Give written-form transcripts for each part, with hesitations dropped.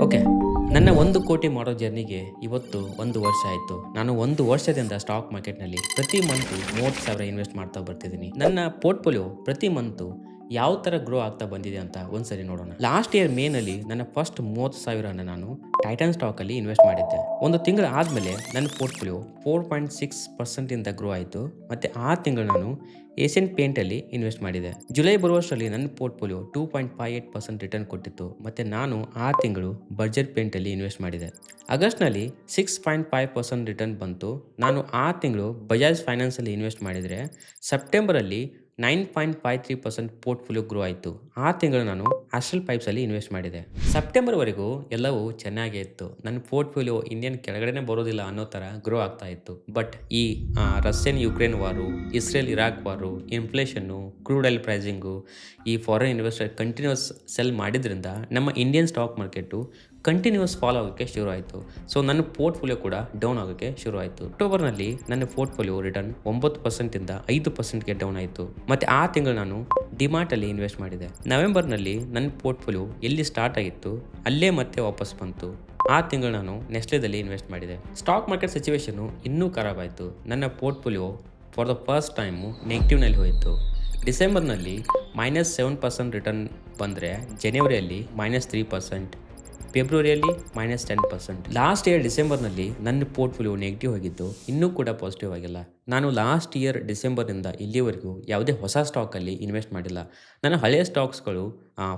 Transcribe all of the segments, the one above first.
Okay. ನನ್ನ 1,00,00,000 ಮಾಡೋ ಜರ್ನಿಗೆ ಇವತ್ತು 1 ವರ್ಷ ಆಯಿತು. ನಾನು 1 ವರ್ಷದಿಂದ ಸ್ಟಾಕ್ ಮಾರ್ಕೆಟ್‌ನಲ್ಲಿ ಪ್ರತಿ ಮಂತು 30,000 ಇನ್ವೆಸ್ಟ್ ಮಾಡ್ತಾ ಬರ್ತಿದ್ದೀನಿ. ನನ್ನ ಪೋರ್ಟ್‌ಫೋಲಿಯೋ ಪ್ರತಿ ಮಂತು ಯಾವ ಥರ ಗ್ರೋ ಆಗ್ತಾ ಬಂದಿದೆ ಅಂತ ಒಂದ್ಸರಿ ನೋಡೋಣ. ಲಾಸ್ಟ್ ಇಯರ್ ಮೇನಲ್ಲಿ ನನ್ನ ಫಸ್ಟ್ 30,000ನ ನಾನು ಟೈಟಾನ್ ಸ್ಟಾಕಲ್ಲಿ ಇನ್ವೆಸ್ಟ್ ಮಾಡಿದ್ದೆ. ಒಂದು ತಿಂಗಳು ಆದಮೇಲೆ ನನ್ನ ಪೋರ್ಟ್‌ಫೋಲಿಯೋ 4.6% ಇಂದ ಗ್ರೋ ಆಯಿತು. ಮತ್ತು ಆ ತಿಂಗಳು ನಾನು ಏಷ್ಯನ್ ಪೇಂಟಲ್ಲಿ ಇನ್ವೆಸ್ಟ್ ಮಾಡಿದೆ. ಜುಲೈ ಬರುವಷ್ಟರಲ್ಲಿ ನನ್ನ ಪೋರ್ಟ್‌ಫೋಲಿಯೋ 2.58% ರಿಟರ್ನ್ ಕೊಟ್ಟಿತ್ತು. ಮತ್ತು ನಾನು ಆ ತಿಂಗಳು ಬರ್ಜರ್ ಪೇಂಟಲ್ಲಿ ಇನ್ವೆಸ್ಟ್ ಮಾಡಿದೆ. ಆಗಸ್ಟ್‌ನಲ್ಲಿ 6.5% ರಿಟರ್ನ್ ಬಂತು. ನಾನು ಆ ತಿಂಗಳು ಬಜಾಜ್ ಫೈನಾನ್ಸಲ್ಲಿ ಇನ್ವೆಸ್ಟ್ ಮಾಡಿದರೆ ಸೆಪ್ಟೆಂಬರಲ್ಲಿ 9.53% ಪೋರ್ಟ್‌ಫೋಲಿಯೋ ಗ್ರೋ ಆಯಿತು. ಆ ತಿಂಗಳು ನಾನು ಆಸ್ಟ್ರಲ್ ಪೈಪ್ಸಲ್ಲಿ ಇನ್ವೆಸ್ಟ್ ಮಾಡಿದೆ. ಸೆಪ್ಟೆಂಬರ್‌ವರೆಗೂ ಎಲ್ಲವೂ ಚೆನ್ನಾಗೇ ಇತ್ತು. ನನ್ನ ಪೋರ್ಟ್‌ಫೋಲಿಯೋ ಇನ್ನೇನು ಕೆಳಗಡೆನೇ ಬರೋದಿಲ್ಲ ಅನ್ನೋ ಥರ ಗ್ರೋ ಆಗ್ತಾ ಇತ್ತು. ಬಟ್ ಈ Russian Ukraine war, Israel Iraq war, ಇನ್ಫ್ಲೇಷನ್ನು, ಕ್ರೂಡ್ ಆಯಿಲ್ ಪ್ರೈಸಿಂಗು, ಈ ಫಾರಿನ್ ಇನ್ವೆಸ್ಟರ್ ಕಂಟಿನ್ಯೂಸ್ ಸೆಲ್ ಮಾಡಿದ್ರಿಂದ ನಮ್ಮ Indian stock market continues fall ಆಗೋಕ್ಕೆ ಶುರು ಆಯಿತು. ಸೊ ನನ್ನ ಪೋರ್ಟ್‌ಫೋಲಿಯೋ ಕೂಡ ಡೌನ್ ಆಗೋಕ್ಕೆ ಶುರು ಆಯಿತು. ಅಕ್ಟೋಬರ್‌ನಲ್ಲಿ ನನ್ನ ಪೋರ್ಟ್‌ಫೋಲಿಯೋ ರಿಟರ್ನ್ 9%ಇಂದ 5%ಗೆ ಡೌನ್ ಆಯಿತು. ಮತ್ತು ಆ ತಿಂಗಳು ನಾನು ಡಿಮಾರ್ಟಲ್ಲಿ ಇನ್ವೆಸ್ಟ್ ಮಾಡಿದೆ. ನವೆಂಬರ್‌ನಲ್ಲಿ ನನ್ನ ಪೋರ್ಟ್‌ಫೋಲಿಯೋ ಎಲ್ಲಿ ಸ್ಟಾರ್ಟ್ ಆಗಿತ್ತು ಅಲ್ಲೇ ಮತ್ತೆ ವಾಪಸ್ ಬಂತು. ಆ ತಿಂಗಳು ನಾನು ನೆಸ್ಲೆದಲ್ಲಿ ಇನ್ವೆಸ್ಟ್ ಮಾಡಿದೆ. ಸ್ಟಾಕ್ ಮಾರ್ಕೆಟ್ ಸಿಚುವೇಷನ್ನು ಇನ್ನೂ ಖರಾಬ್ ಆಯಿತು. ನನ್ನ portfolio for the first time ನೆಗೆಟಿವ್ನಲ್ಲಿ ಹೋಯಿತು. ಡಿಸೆಂಬರ್‌ನಲ್ಲಿ -7% ರಿಟರ್ನ್ ಬಂದರೆ ಜನವರಿಯಲ್ಲಿ -3%, ಫೆಬ್ರವರಿಯಲ್ಲಿ -10%. ಲಾಸ್ಟ್ ಇಯರ್ ಡಿಸೆಂಬರ್‌ನಲ್ಲಿ ನನ್ನ ಪೋರ್ಟ್‌ಫೋಲಿಯೋ ನೆಗೆಟಿವ್ ಆಗಿದ್ದು ಇನ್ನೂ ಕೂಡ ಪಾಸಿಟಿವ್ ಆಗಿಲ್ಲ. ನಾನು ಲಾಸ್ಟ್ ಇಯರ್ ಡಿಸೆಂಬರ್‌ನಿಂದ ಇಲ್ಲಿವರೆಗೂ ಯಾವುದೇ ಹೊಸ ಸ್ಟಾಕಲ್ಲಿ ಇನ್ವೆಸ್ಟ್ ಮಾಡಿಲ್ಲ. ನನ್ನ ಹಳೆಯ ಸ್ಟಾಕ್ಸ್‌ಗಳು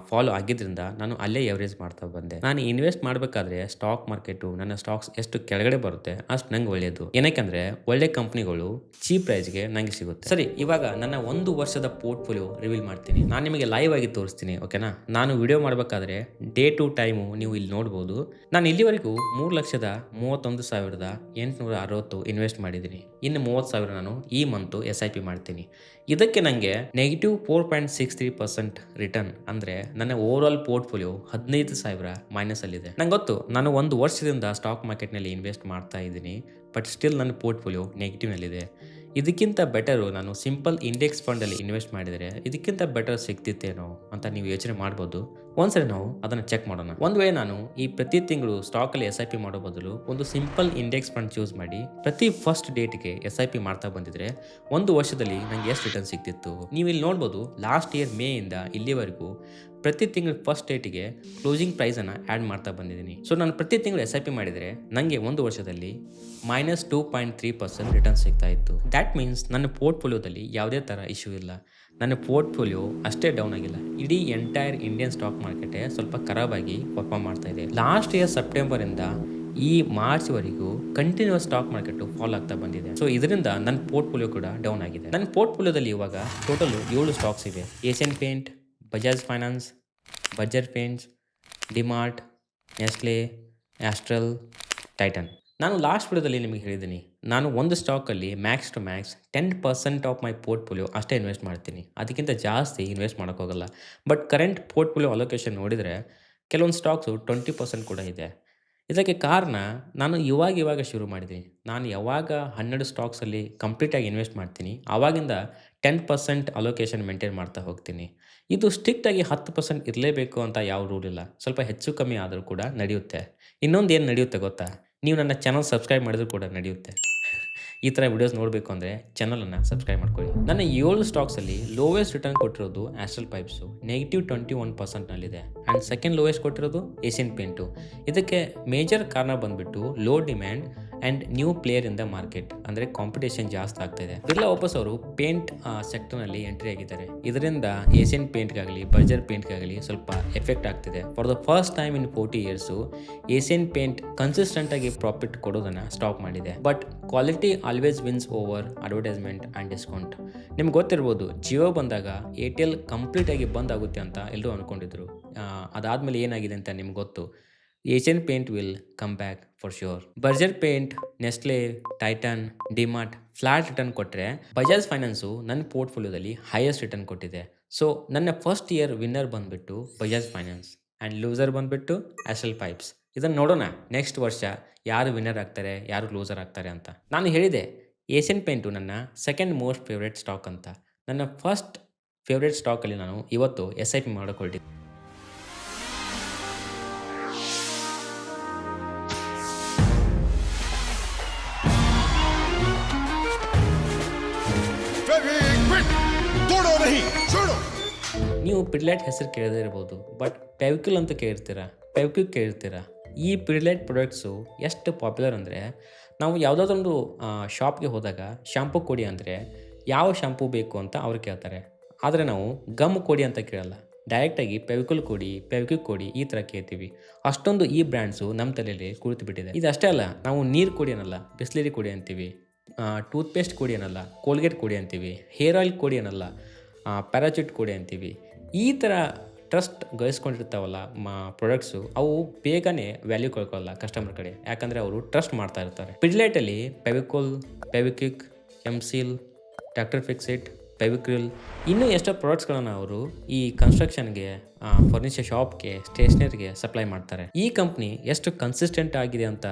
ಫಾಲೋ ಆಗಿದ್ದರಿಂದ ನಾನು ಅಲ್ಲೇ ಎವರೇಜ್ ಮಾಡ್ತಾ ಬಂದೆ. ನಾನು ಇನ್ವೆಸ್ಟ್ ಮಾಡಬೇಕಾದ್ರೆ ಸ್ಟಾಕ್ ಮಾರ್ಕೆಟು ನನ್ನ ಸ್ಟಾಕ್ಸ್ ಎಷ್ಟು ಕೆಳಗಡೆ ಬರುತ್ತೆ ಅಷ್ಟು ನಂಗೆ ಒಳ್ಳೆಯದು. ಏನಕ್ಕೆಂದರೆ ಒಳ್ಳೆ ಕಂಪ್ನಿಗಳು ಚೀಪ್ ಪ್ರೈಸ್‌ಗೆ ನನಗೆ ಸಿಗುತ್ತೆ. ಸರಿ, ಇವಾಗ ನನ್ನ 1 ವರ್ಷದ ಪೋರ್ಟ್‌ಫೋಲಿಯೋ ರಿವೀಲ್ ಮಾಡ್ತೀನಿ. ನಾನು ನಿಮಗೆ ಲೈವ್ ಆಗಿ ತೋರಿಸ್ತೀನಿ, ಓಕೆನಾ? ನಾನು ವಿಡಿಯೋ ಮಾಡಬೇಕಾದ್ರೆ ಡೇ ಟು ಟೈಮು ನೀವು ಇಲ್ಲಿ ನೋಡ್ಬೋದು. ನಾನು ಇಲ್ಲಿವರೆಗೂ 3,31,860 ಇನ್ವೆಸ್ಟ್ ಮಾಡಿದ್ದೀನಿ. ಇನ್ನು 30,000 ನಾನು ಈ ಮಂತು SIP ಮಾಡ್ತೀನಿ. ಇದಕ್ಕೆ ನನಗೆ -4.63% ರಿಟರ್ನ್ ಅಂದರೆ ನನ್ನ ಓವರಾಲ್ ಪೋರ್ಟ್‌ಫೋಲಿಯೋ 15,000 ಮೈನಸಲ್ಲಿದೆ. ನಂಗೆ ಗೊತ್ತು, ನಾನು 1 ವರ್ಷದಿಂದ ಸ್ಟಾಕ್ ಮಾರ್ಕೆಟ್‌ನಲ್ಲಿ ಇನ್ವೆಸ್ಟ್ ಮಾಡ್ತಾ ಇದ್ದೀನಿ. ಬಟ್ ಸ್ಟಿಲ್ ನನ್ನ ಪೋರ್ಟ್‌ಫೋಲಿಯೋ ನೆಗೆಟಿವ್ನಲ್ಲಿದೆ. ಇದಕ್ಕಿಂತ ಬೆಟರು ನಾನು ಸಿಂಪಲ್ ಇಂಡೆಕ್ಸ್ ಫಂಡಲ್ಲಿ ಇನ್ವೆಸ್ಟ್ ಮಾಡಿದರೆ ಇದಕ್ಕಿಂತ ಬೆಟರ್ ಸಿಗ್ತಿತ್ತೇನೋ ಅಂತ ನೀವು ಯೋಚನೆ ಮಾಡ್ಬೋದು. ಒಂದ್ಸರಿ ನಾವು ಅದನ್ನು ಚೆಕ್ ಮಾಡೋಣ. ಒಂದು ವೇಳೆ ನಾನು ಈ ಪ್ರತಿ ತಿಂಗಳು ಸ್ಟಾಕಲ್ಲಿ SIP ಮಾಡೋ ಬದಲು ಒಂದು ಸಿಂಪಲ್ ಇಂಡೆಕ್ಸ್ ಫಂಡ್ ಚೂಸ್ ಮಾಡಿ ಪ್ರತಿ ಫಸ್ಟ್ ಡೇಟ್ಗೆ SIP ಮಾಡ್ತಾ ಬಂದಿದ್ರೆ 1 ವರ್ಷದಲ್ಲಿ ನನಗೆ ಎಷ್ಟು ರಿಟರ್ನ್ ಸಿಗ್ತಿತ್ತು ನೀವು ಇಲ್ಲಿ ನೋಡ್ಬೋದು. ಲಾಸ್ಟ್ ಇಯರ್ ಮೇಯಿಂದ ಇಲ್ಲಿವರೆಗೂ ಪ್ರತಿ ತಿಂಗಳು ಫಸ್ಟ್ ಡೇಟಿಗೆ ಕ್ಲೋಸಿಂಗ್ ಪ್ರೈಸನ್ನು ಆ್ಯಡ್ ಮಾಡ್ತಾ ಬಂದಿದ್ದೀನಿ. ಸೊ ನಾನು ಪ್ರತಿ ತಿಂಗಳು SIP ಮಾಡಿದರೆ ನನಗೆ 1 ವರ್ಷದಲ್ಲಿ -2.3% ರಿಟರ್ನ್ ಸಿಗ್ತಾ ಇತ್ತು. ದ್ಯಾಟ್ ಮೀನ್ಸ್ ನನ್ನ ಪೋರ್ಟ್‌ಫೋಲಿಯೋದಲ್ಲಿ ಯಾವುದೇ ಥರ ಇಶ್ಯೂ ಇಲ್ಲ. ನನ್ನ ಪೋರ್ಟ್‌ಫೋಲಿಯೋ ಅಷ್ಟೇ ಡೌನ್ ಆಗಿಲ್ಲ. ಇಡೀ ಎಂಟೈರ್ ಇಂಡಿಯನ್ ಸ್ಟಾಕ್ ಮಾರ್ಕೆಟೇ ಸ್ವಲ್ಪ ಖರಾಬಾಗಿ ಪರ್ಫಾರ್ಮ್ ಮಾಡ್ತಾ ಇದೆ. ಲಾಸ್ಟ್ ಇಯರ್ ಸೆಪ್ಟೆಂಬರಿಂದ ಈ ಮಾರ್ಚ್ವರೆಗೂ ಕಂಟಿನ್ಯೂಸ್ ಸ್ಟಾಕ್ ಮಾರ್ಕೆಟು ಫಾಲ್ ಆಗ್ತಾ ಬಂದಿದೆ. ಸೊ ಇದರಿಂದ ನನ್ನ ಪೋರ್ಟ್‌ಫೋಲಿಯೋ ಕೂಡ ಡೌನ್ ಆಗಿದೆ. ನನ್ನ ಪೋರ್ಟ್‌ಫೋಲಿಯೋದಲ್ಲಿ ಇವಾಗ ಟೋಟಲು 7 ಸ್ಟಾಕ್ಸ್ ಇವೆ. Asian paint, Bajaj finance, Berger paints, DMart, Nestle, Astral, Titan. ನಾನು ಲಾಸ್ಟ್ ವಿಡಿಯೋದಲ್ಲಿ ನಿಮಗೆ ಹೇಳಿದ್ದೀನಿ, ನಾನು ಒಂದು ಸ್ಟಾಕಲ್ಲಿ max to max 10% of my portfolio ಅಷ್ಟೇ ಇನ್ವೆಸ್ಟ್ ಮಾಡ್ತೀನಿ. ಅದಕ್ಕಿಂತ ಜಾಸ್ತಿ ಇನ್ವೆಸ್ಟ್ ಮಾಡೋಕ್ಕೋಗಲ್ಲ. ಬಟ್ ಕರೆಂಟ್ ಪೋರ್ಟ್‌ಫೋಲಿಯೋ ಅಲೋಕೇಶನ್ ನೋಡಿದರೆ ಕೆಲವೊಂದು ಸ್ಟಾಕ್ಸು 20% ಕೂಡ ಇದೆ. ಇದಕ್ಕೆ ಕಾರಣ ನಾನು ಇವಾಗ ಶುರು ಮಾಡಿದ್ದೀನಿ. ನಾನು ಯಾವಾಗ 12 ಸ್ಟಾಕ್ಸಲ್ಲಿ ಕಂಪ್ಲೀಟಾಗಿ ಇನ್ವೆಸ್ಟ್ ಮಾಡ್ತೀನಿ ಆವಾಗಿಂದ 10% ಅಲೋಕೇಶನ್ ಮೇಂಟೈನ್ ಮಾಡ್ತಾ ಹೋಗ್ತೀನಿ. ಇದು ಸ್ಟ್ರಿಕ್ಟಾಗಿ 10% ಇರಲೇಬೇಕು ಅಂತ ಯಾವ ರೂಲ್ ಇಲ್ಲ. ಸ್ವಲ್ಪ ಹೆಚ್ಚು ಕಮ್ಮಿ ಆದರೂ ಕೂಡ ನಡೆಯುತ್ತೆ. ಇನ್ನೊಂದು ಏನು ನಡೆಯುತ್ತೆ ಗೊತ್ತಾ? ನೀವು ನನ್ನ ಚಾನಲ್ ಸಬ್ಸ್ಕ್ರೈಬ್ ಮಾಡಿದರೂ ಕೂಡ ನಡೆಯುತ್ತೆ. ಈ ಥರ ವಿಡಿಯೋಸ್ ನೋಡಬೇಕು ಅಂದರೆ ಚಾನಲನ್ನು ಸಬ್ಸ್ಕ್ರೈಬ್ ಮಾಡ್ಕೊಳ್ಳಿ. ನನ್ನ 7 ಸ್ಟಾಕ್ಸಲ್ಲಿ ಲೋವೆಸ್ಟ್ ರಿಟರ್ನ್ ಕೊಟ್ಟಿರೋದು ಆಸ್ಟ್ರಲ್ ಪೈಪ್ಸು, -21%ನಲ್ಲಿದೆ. ಆ್ಯಂಡ್ ಸೆಕೆಂಡ್ ಲೋವೆಸ್ಟ್ ಕೊಟ್ಟಿರೋದು ಏಷ್ಯನ್ ಪೇಂಟು. ಇದಕ್ಕೆ ಮೇಜರ್ ಕಾರಣ ಬಂದುಬಿಟ್ಟು low demand and new player in the market, ಅಂದರೆ ಕಾಂಪಿಟೇಷನ್ ಜಾಸ್ತಿ ಆಗ್ತಾಯಿದೆ. ಬಿರ್ಲಾ ಓಪಸ್ ಅವರು ಪೇಂಟ್ ಸೆಕ್ಟರ್ನಲ್ಲಿ ಎಂಟ್ರಿ ಆಗಿದ್ದಾರೆ. ಇದರಿಂದ ಏಷ್ಯನ್ ಪೇಂಟ್ಗಾಗಲಿ ಬರ್ಜರ್ ಪೇಂಟ್ಗಾಗಲಿ ಸ್ವಲ್ಪ ಎಫೆಕ್ಟ್ ಆಗ್ತಿದೆ. For the first time in 40 years Asian paint ಕನ್ಸಿಸ್ಟೆಂಟಾಗಿ ಪ್ರಾಫಿಟ್ ಕೊಡೋದನ್ನು ಸ್ಟಾಪ್ ಮಾಡಿದೆ. But quality always wins over advertisement and discount. ನಿಮ್ಗೆ ಗೊತ್ತಿರ್ಬೋದು, ಜಿಯೋ ಬಂದಾಗ ಏರ್ಟೆಲ್ ಕಂಪ್ಲೀಟಾಗಿ ಬಂದ್ ಆಗುತ್ತೆ ಅಂತ ಎಲ್ಲರೂ ಅಂದ್ಕೊಂಡಿದ್ರು. ಅದಾದಮೇಲೆ ಏನಾಗಿದೆ ಅಂತ ನಿಮ್ಗೆ ಗೊತ್ತು. Asian paint will come back for sure. Berger paint, Nestle, tighten, DMart flat return ಕೊಟ್ಟರೆ ಬಜಾಜ್ ಫೈನಾನ್ಸು ನನ್ನ ಪೋರ್ಟ್‌ಫೋಲಿಯೋದಲ್ಲಿ ಹೈಯೆಸ್ಟ್ ರಿಟರ್ನ್ ಕೊಟ್ಟಿದೆ. ಸೊ ನನ್ನ ಫಸ್ಟ್ ಇಯರ್ ವಿನ್ನರ್ ಬಂದುಬಿಟ್ಟು ಬಜಾಜ್ ಫೈನಾನ್ಸ್ ಆ್ಯಂಡ್ ಲೂಸರ್ ಬಂದುಬಿಟ್ಟು ಆಸ್ಟ್ರಲ್ ಪೈಪ್ಸ್. ಇದನ್ನು ನೋಡೋಣ ನೆಕ್ಸ್ಟ್ ವರ್ಷ ಯಾರು ವಿನ್ನರ್ ಆಗ್ತಾರೆ, ಯಾರು ಲೂಸರ್ ಆಗ್ತಾರೆ ಅಂತ. ನಾನು ಹೇಳಿದೆ ಏಷ್ಯನ್ ಪೇಂಟು ನನ್ನ ಸೆಕೆಂಡ್ ಮೋಸ್ಟ್ ಫೇವ್ರೇಟ್ ಸ್ಟಾಕ್ ಅಂತ. ನನ್ನ ಫಸ್ಟ್ ಫೇವ್ರೇಟ್ ಸ್ಟಾಕಲ್ಲಿ ನಾನು ಇವತ್ತು SIP ಮಾಡಿಕೊಳ್ತೀನಿ. क्विट तोड़ो नहीं छोड़ो ನೀವು ಪಿಡ್ಲೈಟ್ ಹೆಸರು ಕೇಳದೇ ಇರ್ಬೋದು, ಬಟ್ ಪೆವಿಕ್ಯುಲ್ ಅಂತ ಕೇಳಿರ್ತೀರ, ಪೆವಿಕ್ವಿಕ್ ಕೇಳಿರ್ತೀರ. ಈ ಪಿಡ್ಲೈಟ್ ಪ್ರಾಡಕ್ಟ್ಸು ಎಷ್ಟು ಪಾಪ್ಯುಲರ್ ಅಂದರೆ, ನಾವು ಯಾವುದಾದ್ರೊಂದು ಶಾಪ್ಗೆ ಹೋದಾಗ ಶಾಂಪೂ ಕೊಡಿ ಅಂದರೆ ಯಾವ ಶಾಂಪೂ ಬೇಕು ಅಂತ ಅವ್ರು ಕೇಳ್ತಾರೆ. ಆದರೆ ನಾವು ಗಮ್ ಕೊಡಿ ಅಂತ ಕೇಳಲ್ಲ, ಡೈರೆಕ್ಟಾಗಿ ಪೆವಿಕ್ಯುಲ್ ಕೊಡಿ, ಪೆವಿಕ್ವಿಕ್ ಕೊಡಿ ಈ ಥರ ಕೇಳ್ತೀವಿ. ಅಷ್ಟೊಂದು ಈ ಬ್ರ್ಯಾಂಡ್ಸು ನಮ್ಮ ತಲೆಯಲ್ಲಿ ಕುಳಿತು ಬಿಟ್ಟಿದೆ. ಇದಷ್ಟೇ ಅಲ್ಲ, ನಾವು ನೀರು ಕೊಡಿ ಅನ್ನಲ್ಲ, ಬಿಸ್ಲೇರಿ ಕೊಡಿ ಅಂತೀವಿ, ಟೂತ್ಪೇಸ್ಟ್ ಕೊಡಿ ಅನ್ನಲ್ಲ, ಕೋಲ್ಗೇಟ್ ಕೊಡಿ ಅಂತೀವಿ, ಹೇರ್ ಆಯಿಲ್ ಕೊಡಿ ಅನ್ನಲ್ಲ, ಪ್ಯಾರಾಚೂಟ್ ಕೊಡಿ ಅಂತೀವಿ. ಈ ಥರ ಟ್ರಸ್ಟ್ ಗಳಿಸ್ಕೊಂಡಿರ್ತಾವಲ್ಲ ಪ್ರಾಡಕ್ಟ್ಸು, ಅವು ಬೇಗನೆ ವ್ಯಾಲ್ಯೂ ಕಳ್ಕೊಳ್ಳಲ್ಲ ಕಸ್ಟಮರ್ ಕಡೆ, ಯಾಕಂದರೆ ಅವರು ಟ್ರಸ್ಟ್ ಮಾಡ್ತಾ ಇರ್ತಾರೆ. ಪಿಡ್ಲೈಟಲ್ಲಿ ಪೆವಿಕೋಲ್, ಪೆವಿಕ್ವಿಕ್, ಎಮ್ಸೀಲ್, ಡಾಕ್ಟರ್ ಫಿಕ್ಸಿಟ್, ಪೆವಿಕ್ರಿಲ್ ಇನ್ನೂ ಎಷ್ಟೋ ಪ್ರಾಡಕ್ಟ್ಸ್ಗಳನ್ನು ಅವರು ಈ ಕನ್ಸ್ಟ್ರಕ್ಷನ್ಗೆ, ಫರ್ನಿಚರ್ ಶಾಪ್ಗೆ, ಸ್ಟೇಷನರಿಗೆ ಸಪ್ಲೈ ಮಾಡ್ತಾರೆ. ಈ ಕಂಪ್ನಿ ಎಷ್ಟು ಕನ್ಸಿಸ್ಟೆಂಟ್ ಆಗಿದೆ ಅಂತ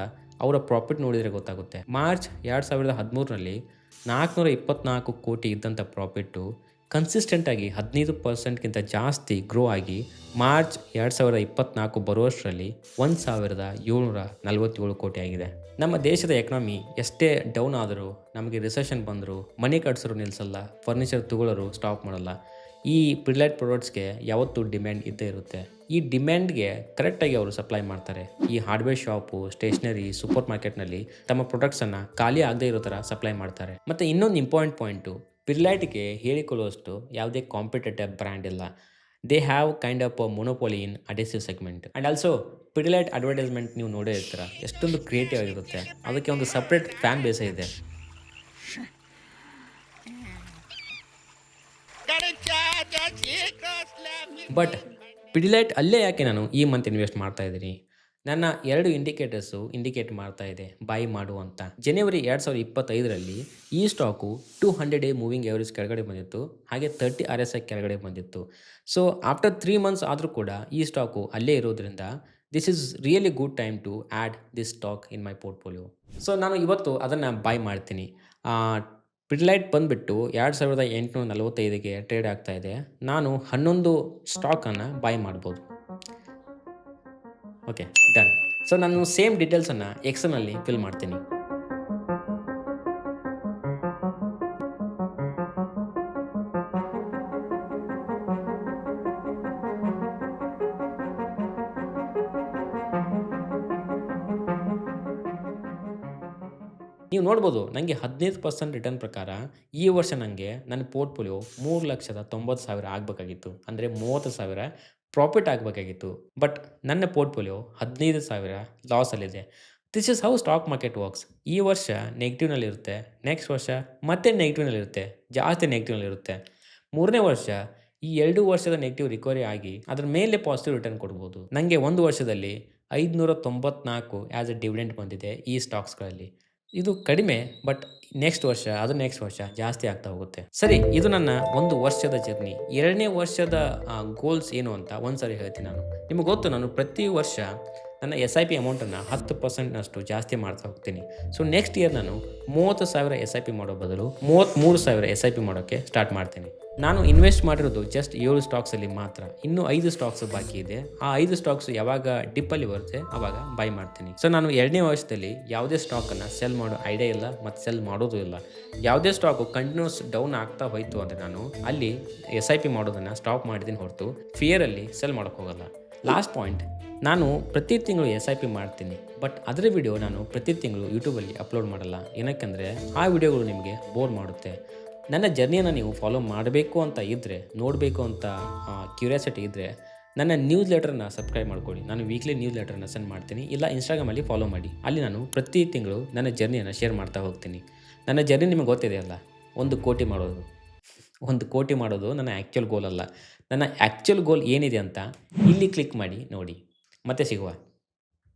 ಅವರ ಪ್ರಾಫಿಟ್ ನೋಡಿದರೆ ಗೊತ್ತಾಗುತ್ತೆ. ಮಾರ್ಚ್ 2013ರಲ್ಲಿ 424 ಕೋಟಿ ಇದ್ದಂಥ ಪ್ರಾಫಿಟ್ಟು ಕನ್ಸಿಸ್ಟೆಂಟಾಗಿ 15% ಜಾಸ್ತಿ ಗ್ರೋ ಆಗಿ ಮಾರ್ಚ್ 2024 ಬರುವಷ್ಟರಲ್ಲಿ 1747 ಕೋಟಿ ಆಗಿದೆ. ನಮ್ಮ ದೇಶದ ಎಕನಾಮಿ ಎಷ್ಟೇ ಡೌನ್ ಆದರೂ, ನಮಗೆ ರಿಸೆಷನ್ ಬಂದರೂ, ಮನೆ ಕಟ್ಸೋರು ನಿಲ್ಲಿಸಲ್ಲ, ಫರ್ನಿಚರ್ ತಗೊಳ್ಳೋರು ಸ್ಟಾಪ್ ಮಾಡಲ್ಲ. ಈ ಪಿಡ್ಲೈಟ್ ಪ್ರಾಡಕ್ಟ್ಸ್ಗೆ ಯಾವತ್ತೂ ಡಿಮ್ಯಾಂಡ್ ಇದ್ದೇ ಇರುತ್ತೆ. ಈ ಡಿಮ್ಯಾಂಡ್ಗೆ ಕರೆಕ್ಟಾಗಿ ಅವರು ಸಪ್ಲೈ ಮಾಡ್ತಾರೆ. ಈ ಹಾರ್ಡ್ವೇರ್ ಶಾಪು, ಸ್ಟೇಷನರಿ, ಸೂಪರ್ ಮಾರ್ಕೆಟ್ನಲ್ಲಿ ತಮ್ಮ ಪ್ರಾಡಕ್ಟ್ಸನ್ನು ಖಾಲಿ ಆಗದೇ ಇರೋ ಥರ ಸಪ್ಲೈ ಮಾಡ್ತಾರೆ. ಮತ್ತು ಇನ್ನೊಂದು ಇಂಪಾರ್ಟೆಂಟ್ ಪಾಯಿಂಟು, ಪಿಡ್ಲೈಟ್ಗೆ ಹೇಳಿಕೊಳ್ಳುವಷ್ಟು ಯಾವುದೇ ಕಾಂಪಿಟೇಟಿವ್ ಬ್ರ್ಯಾಂಡ್ ಇಲ್ಲ. They have kind of monopoly in adhesive segment. And also Pidilite advertisement ನೀವು ನೋಡೇ ಇರ್ತೀರ, ಎಷ್ಟೊಂದು ಕ್ರಿಯೇಟಿವ್ ಆಗಿರುತ್ತೆ. ಅದಕ್ಕೆ ಒಂದು ಸಪ್ರೇಟ್ ಫ್ಯಾನ್ ಬೇಸೇ ಇದೆ. ಬಟ್ ಪಿಡ್ಲೈಟ್ ಅಲ್ಲೇ ಯಾಕೆ ನಾನು ಈ ಮಂತ್ ಇನ್ವೆಸ್ಟ್ ಮಾಡ್ತಾ ಇದ್ದೀನಿ? ನನ್ನ 2 ಇಂಡಿಕೇಟರ್ಸು ಇಂಡಿಕೇಟ್ ಮಾಡ್ತಾ ಇದೆ ಬೈ ಮಾಡು ಅಂತ. ಜನವರಿ 2025ರಲ್ಲಿ ಈ ಸ್ಟಾಕು 200 ಡೇ ಮೂವಿಂಗ್ ಎವರೇಜ್ ಕೆಳಗಡೆ ಬಂದಿತ್ತು, ಹಾಗೆ 30 RSI ಕೆಳಗಡೆ ಬಂದಿತ್ತು. ಸೊ ಆಫ್ಟರ್ 3 ಮಂತ್ಸ್ ಆದರೂ ಕೂಡ ಈ ಸ್ಟಾಕು ಅಲ್ಲೇ ಇರೋದ್ರಿಂದ this is really good time to add this stock in my portfolio. So ನಾನು ಇವತ್ತು ಅದನ್ನು ಬೈ ಮಾಡ್ತೀನಿ. ಪಿಡ್ಲೈಟ್ ಬಂದುಬಿಟ್ಟು 2845ಗೆ ಟ್ರೇಡ್ ಆಗ್ತಾ ಇದೆ. ನಾನು 11 ಸ್ಟಾಕನ್ನು ಬೈ ಮಾಡ್ಬೋದು. Okay, done. ಸೊ ನಾನು ಸೇಮ್ ಡೀಟೇಲ್ಸನ್ನು ಎಕ್ಸೆಲ್ನಲ್ಲಿ ಫಿಲ್ ಮಾಡ್ತೀನಿ. ನೀವು ನೋಡ್ಬೋದು, ನನಗೆ 15% ರಿಟರ್ನ್ ಪ್ರಕಾರ ಈ ವರ್ಷ ನನಗೆ ನನ್ನ ಪೋರ್ಟ್ಫೋಲಿಯೋ 3,90,000 ಆಗಬೇಕಾಗಿತ್ತು. ಅಂದರೆ 30,000 ಪ್ರಾಫಿಟ್ ಆಗಬೇಕಾಗಿತ್ತು. ಬಟ್ ನನ್ನ ಪೋರ್ಟ್ಫೋಲಿಯೋ 15,000 ಲಾಸಲ್ಲಿದೆ. This is how stock market works. ಈ ವರ್ಷ ನೆಗೆಟಿವ್ನಲ್ಲಿರುತ್ತೆ, ನೆಕ್ಸ್ಟ್ ವರ್ಷ ಮತ್ತೆ ನೆಗೆಟಿವ್ನಲ್ಲಿರುತ್ತೆ, ಜಾಸ್ತಿ ನೆಗೆಟಿವ್ನಲ್ಲಿರುತ್ತೆ. 3ನೇ ವರ್ಷ ಈ 2 ವರ್ಷದ ನೆಗೆಟಿವ್ ರಿಕವರಿ ಆಗಿ ಅದರ ಮೇಲೆ ಪಾಸಿಟಿವ್ ರಿಟರ್ನ್ ಕೊಡ್ಬೋದು. ನನಗೆ 1 ವರ್ಷದಲ್ಲಿ 594 ಆ್ಯಸ್ ಎ ಡಿವಿಡೆಂಡ್ ಬಂದಿದೆ ಈ ಸ್ಟಾಕ್ಸ್ಗಳಲ್ಲಿ. ಇದು ಕಡಿಮೆ, ಬಟ್ ನೆಕ್ಸ್ಟ್ ವರ್ಷ ಜಾಸ್ತಿ ಆಗ್ತಾ ಹೋಗುತ್ತೆ. ಸರಿ, ಇದು ನನ್ನ 1 ವರ್ಷದ ಜರ್ನಿ. 2ನೇ ವರ್ಷದ ಗೋಲ್ಸ್ ಏನು ಅಂತ ಒಂದು ಸಾರಿ ಹೇಳ್ತೀನಿ ನಾನು. ನಿಮಗೆ ಗೊತ್ತು, ನಾನು ಪ್ರತಿ ವರ್ಷ ನನ್ನ SIP ಅಮೌಂಟನ್ನು 10%ನಷ್ಟು ಜಾಸ್ತಿ ಮಾಡ್ತಾ ಹೋಗ್ತೀನಿ. ಸೊ ನೆಕ್ಸ್ಟ್ ಇಯರ್ ನಾನು 30,000 SIP ಮಾಡೋ ಬದಲು 33,000 SIP ಮಾಡೋಕ್ಕೆ ಸ್ಟಾರ್ಟ್ ಮಾಡ್ತೀನಿ. ನಾನು ಇನ್ವೆಸ್ಟ್ ಮಾಡಿರೋದು ಜಸ್ಟ್ 7 ಸ್ಟಾಕ್ಸಲ್ಲಿ ಮಾತ್ರ. ಇನ್ನೂ 5 ಸ್ಟಾಕ್ಸ್ ಬಾಕಿ ಇದೆ. ಆ 5 ಸ್ಟಾಕ್ಸ್ ಯಾವಾಗ ಡಿಪ್ಪಲ್ಲಿ ಬರುತ್ತೆ ಆವಾಗ ಬೈ ಮಾಡ್ತೀನಿ. ಸೊ ನಾನು 2ನೇ ವರ್ಷದಲ್ಲಿ ಯಾವುದೇ ಸ್ಟಾಕನ್ನು ಸೆಲ್ ಮಾಡೋ ಐಡಿಯಾ ಇಲ್ಲ ಮತ್ತು ಸೆಲ್ ಮಾಡೋದು ಇಲ್ಲ. ಯಾವುದೇ ಸ್ಟಾಕು ಕಂಟಿನ್ಯೂಸ್ ಡೌನ್ ಆಗ್ತಾ ಹೋಯಿತು ಅಂದರೆ ನಾನು ಅಲ್ಲಿ SIP ಮಾಡೋದನ್ನು ಸ್ಟಾಪ್ ಮಾಡಿದ್ದೀನಿ ಹೊರತು ಫಿಯರಲ್ಲಿ ಸೆಲ್ ಮಾಡೋಕ್ಕೆ ಹೋಗಲ್ಲ. ಲಾಸ್ಟ್ ಪಾಯಿಂಟ್, ನಾನು ಪ್ರತಿ ತಿಂಗಳು SIP ಮಾಡ್ತೀನಿ, ಬಟ್ ಅದರ ವಿಡಿಯೋ ನಾನು ಪ್ರತಿ ತಿಂಗಳು ಯೂಟ್ಯೂಬಲ್ಲಿ ಅಪ್ಲೋಡ್ ಮಾಡಲ್ಲ. ಏನಕ್ಕೆಂದರೆ ಆ ವಿಡಿಯೋಗಳು ನಿಮಗೆ ಬೋರ್ ಮಾಡುತ್ತೆ. ನನ್ನ ಜರ್ನಿಯನ್ನು ನೀವು ಫಾಲೋ ಮಾಡಬೇಕು ಅಂತ ಇದ್ದರೆ, ನೋಡಬೇಕು ಅಂತ ಕ್ಯೂರಿಯಾಸಿಟಿ ಇದ್ದರೆ ನನ್ನ ನ್ಯೂಸ್ ಲೆಟರ್ನ ಸಬ್ಸ್ಕ್ರೈಬ್ ಮಾಡ್ಕೊಳ್ಳಿ. ನಾನು ವೀಕ್ಲಿ ನ್ಯೂಸ್ ಲೆಟರ್ನ ಸೆಂಡ್ ಮಾಡ್ತೀನಿ. ಇಲ್ಲ ಇನ್ಸ್ಟಾಗ್ರಾಮಲ್ಲಿ ಫಾಲೋ ಮಾಡಿ. ಅಲ್ಲಿ ನಾನು ಪ್ರತಿ ತಿಂಗಳು ನನ್ನ ಜರ್ನಿಯನ್ನು ಶೇರ್ ಮಾಡ್ತಾ ಹೋಗ್ತೀನಿ. ನನ್ನ ಜರ್ನಿ ನಿಮಗೆ ಗೊತ್ತಿದೆ ಅಲ್ಲ, 1 ಕೋಟಿ ಮಾಡೋದು. 1 ಕೋಟಿ ಮಾಡೋದು ನನ್ನ ಆ್ಯಕ್ಚುಯಲ್ ಗೋಲ್ ಅಲ್ಲ. ನನ್ನ ಆ್ಯಕ್ಚುಯಲ್ ಗೋಲ್ ಏನಿದೆ ಅಂತ ಇಲ್ಲಿ ಕ್ಲಿಕ್ ಮಾಡಿ ನೋಡಿ. ಮತ್ತೆ ಸಿಗುವ.